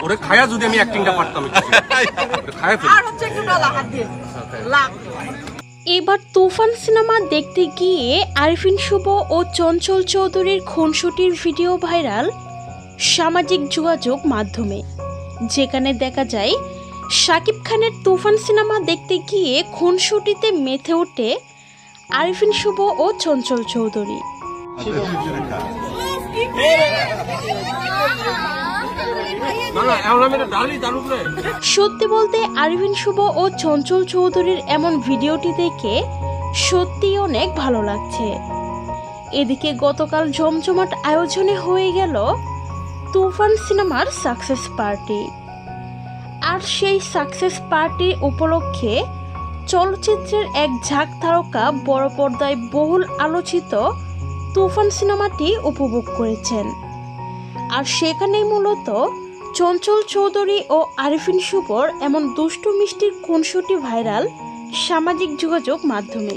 ওরে খায়া যদি আমি অ্যাক্টিংটা পারতাম খায়া ফেলি। আর হচ্ছে একটু ডলা হাত দিয়ে লাভ। এবার তুফান সিনেমা দেখতে গিয়ে আরিফিন শুভ ও চঞ্চল চৌধুরীর খুনসুটির ভিডিও ভাইরাল সামাজিক যোগাযোগ মাধ্যমে, যেখানে দেখা যায় শাকিব খানের তুফান সিনেমা দেখতে গিয়ে খুনসুটিতে মেতে ওঠে আরিফিন শুভ ও চঞ্চল চৌধুরী। সত্যি বলতে আরিফিন শুভ ও চঞ্চল চৌধুরীর এমন ভিডিওটি দেখে সত্যি অনেক ভালো লাগছে। এদিকে গতকাল জমজমাট আয়োজনে হয়ে গেল তুফান সিনেমার সাকসেস পার্টি। আর সেই সাকসেস পার্টি উপলক্ষে চলচ্চিত্রের এক ঝাঁক তারকা বড় পর্দায় বহুল আলোচিত তুফান সিনেমাটি উপভোগ করেছেন। আর সেখানেই মূলত চঞ্চল চৌধুরী ও আরিফিন শুভর এমন দুষ্টু মিষ্টির খুনসুটি ভাইরাল সামাজিক যোগাযোগ মাধ্যমে।